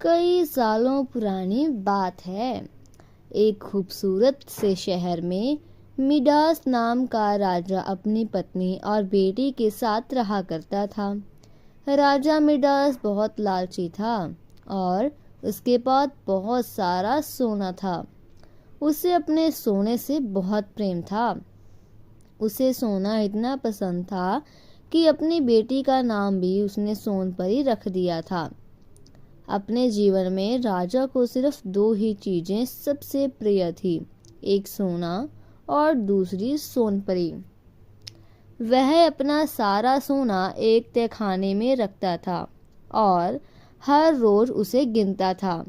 कई सालों पुरानी बात है। एक खूबसूरत से शहर में मिडास नाम का राजा अपनी पत्नी और बेटी के साथ रहा करता था। राजा मिडास बहुत लालची था और उसके पास बहुत सारा सोना था। उसे अपने सोने से बहुत प्रेम था। उसे सोना इतना पसंद था कि अपनी बेटी का नाम भी उसने सोनपरी रख दिया था। अपने जीवन में राजा को सिर्फ दो ही चीजें सबसे प्रिय थी, एक सोना और दूसरी सोनपरी। वह अपना सारा सोना एक तहखाने में रखता था और हर रोज उसे गिनता था।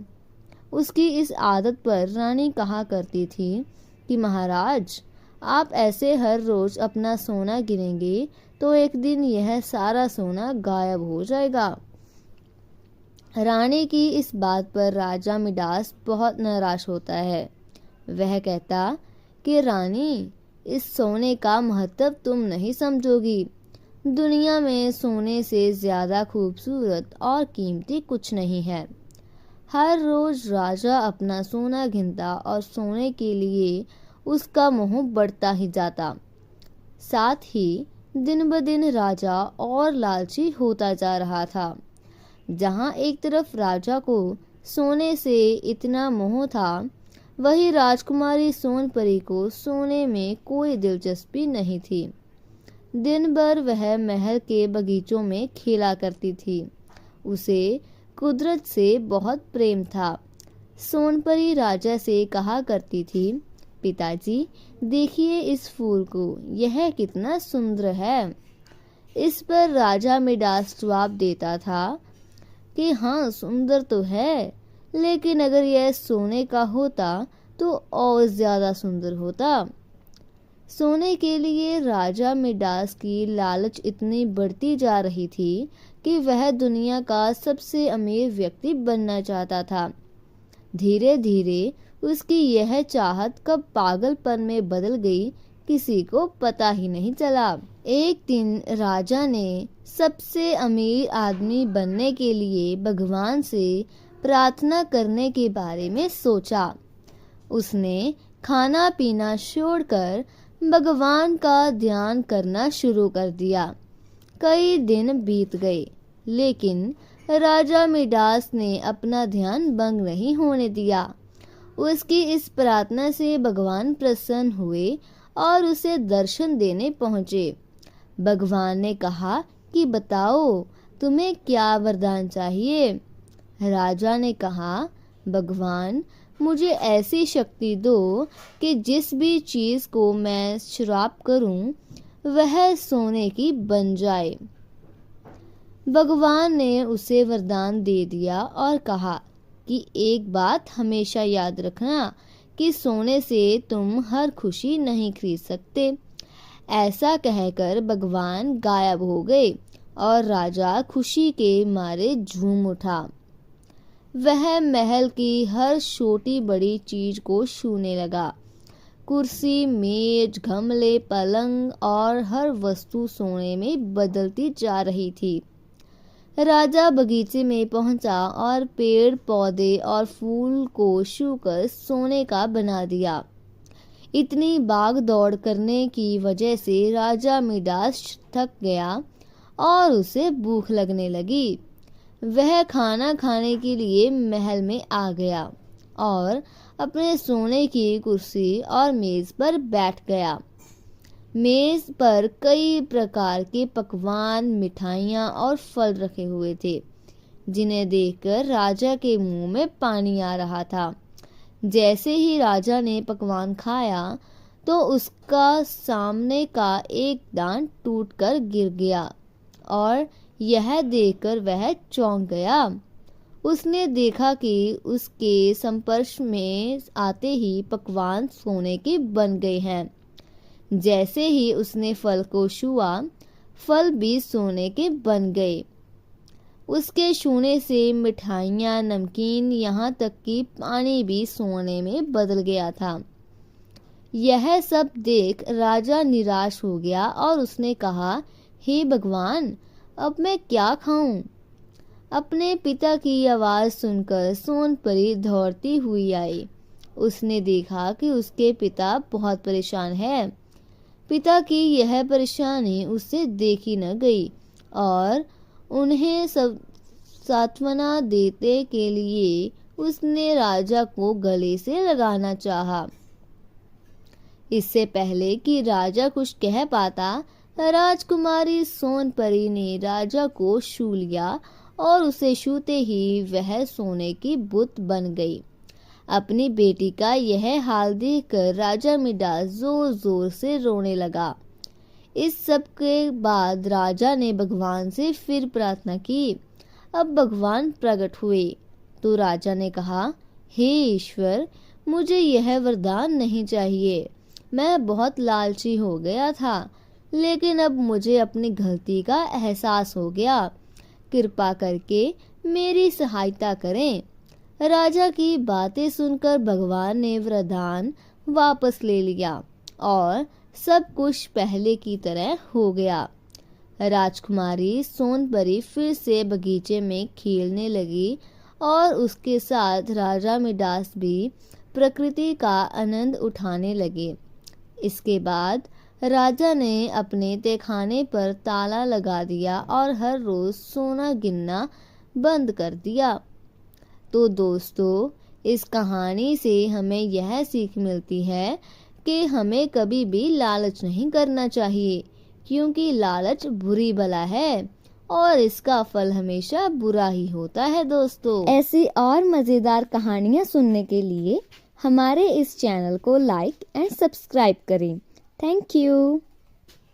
उसकी इस आदत पर रानी कहा करती थी कि महाराज, आप ऐसे हर रोज अपना सोना गिनेंगे तो एक दिन यह सारा सोना गायब हो जाएगा। रानी की इस बात पर राजा मिडास बहुत निराश होता है। वह कहता कि रानी, इस सोने का महत्व तुम नहीं समझोगी। दुनिया में सोने से ज्यादा खूबसूरत और कीमती कुछ नहीं है। हर रोज राजा अपना सोना गिनता और सोने के लिए उसका मोह बढ़ता ही जाता। साथ ही दिन ब दिन राजा और लालची होता जा रहा था। जहाँ एक तरफ राजा को सोने से इतना मोह था, वही राजकुमारी सोनपरी को सोने में कोई दिलचस्पी नहीं थी। दिन भर वह महल के बगीचों में खेला करती थी। उसे कुदरत से बहुत प्रेम था। सोनपरी राजा से कहा करती थी, पिताजी, देखिए इस फूल को, यह कितना सुंदर है। इस पर राजा मिडास जवाब देता था कि हाँ, सुंदर तो है, लेकिन अगर यह सोने का होता तो और ज्यादा सुंदर होता। सोने के लिए राजा मिडास की लालच इतनी बढ़ती जा रही थी कि वह दुनिया का सबसे अमीर व्यक्ति बनना चाहता था। धीरे धीरे उसकी यह चाहत कब पागलपन में बदल गई, किसी को पता ही नहीं चला। एक दिन राजा ने सबसे अमीर आदमी बनने के लिए भगवान से प्रार्थना करने के बारे में सोचा। उसने खाना पीना छोड़कर भगवान का ध्यान करना शुरू कर दिया। कई दिन बीत गए, लेकिन राजा मिडास ने अपना ध्यान भंग नहीं होने दिया। उसकी इस प्रार्थना से भगवान प्रसन्न हुए और उसे दर्शन देने पहुंचे। भगवान ने कहा कि बताओ, तुम्हें क्या वरदान चाहिए। राजा ने कहा, भगवान, मुझे ऐसी शक्ति दो कि जिस भी चीज को मैं श्राप करूं वह सोने की बन जाए। भगवान ने उसे वरदान दे दिया और कहा कि एक बात हमेशा याद रखना कि सोने से तुम हर खुशी नहीं खरीद सकते। ऐसा कहकर भगवान गायब हो गए और राजा खुशी के मारे झूम उठा। वह महल की हर छोटी बड़ी चीज को छूने लगा। कुर्सी, मेज, गमले, पलंग और हर वस्तु सोने में बदलती जा रही थी। राजा बगीचे में पहुंचा और पेड़ पौधे और फूल को छूकर सोने का बना दिया। इतनी भाग दौड़ करने की वजह से राजा मिडास थक गया और उसे भूख लगने लगी। वह खाना खाने के लिए महल में आ गया और अपने सोने की कुर्सी और मेज पर बैठ गया। मेज पर कई प्रकार के पकवान, मिठाइयाँ और फल रखे हुए थे, जिन्हें देखकर राजा के मुंह में पानी आ रहा था। जैसे ही राजा ने पकवान खाया तो उसका सामने का एक दांत टूटकर गिर गया और यह देखकर वह चौंक गया। उसने देखा कि उसके संपर्श में आते ही पकवान सोने के बन गए हैं। जैसे ही उसने फल को छुआ, फल भी सोने के बन गए। उसके छूने से मिठाइयाँ, नमकीन, यहाँ तक कि पानी भी सोने में बदल गया था। यह सब देख राजा निराश हो गया और उसने कहा, हे भगवान, अब मैं क्या खाऊं? अपने पिता की आवाज़ सुनकर सोनपरी दौड़ती हुई आई। उसने देखा कि उसके पिता बहुत परेशान है। पिता की यह परेशानी उससे देखी न गई और उन्हें सब सांत्वना देने के लिए उसने राजा को गले से लगाना चाहा। इससे पहले कि राजा कुछ कह पाता, राजकुमारी सोनपरी ने राजा को छू लिया और उसे छूते ही वह सोने की बुत बन गई। अपनी बेटी का यह हाल देखकर राजा मिडास जोर जोर से रोने लगा। इस सब के बाद राजा ने भगवान से फिर प्रार्थना की। अब भगवान प्रकट हुए तो राजा ने कहा, हे ईश्वर, मुझे यह वरदान नहीं चाहिए। मैं बहुत लालची हो गया था, लेकिन अब मुझे अपनी गलती का एहसास हो गया। कृपा करके मेरी सहायता करें। राजा की बातें सुनकर भगवान ने वरदान वापस ले लिया और सब कुछ पहले की तरह हो गया। राजकुमारी सोनपरी फिर से बगीचे में खेलने लगी और उसके साथ राजा मिडास भी प्रकृति का आनंद उठाने लगे। इसके बाद राजा ने अपने तहखाने पर ताला लगा दिया और हर रोज सोना गिनना बंद कर दिया। तो दोस्तों, इस कहानी से हमें यह सीख मिलती है कि हमें कभी भी लालच नहीं करना चाहिए, क्योंकि लालच बुरी बला है और इसका फल हमेशा बुरा ही होता है। दोस्तों, ऐसी और मज़ेदार कहानियाँ सुनने के लिए हमारे इस चैनल को लाइक एंड सब्सक्राइब करें। Thank you.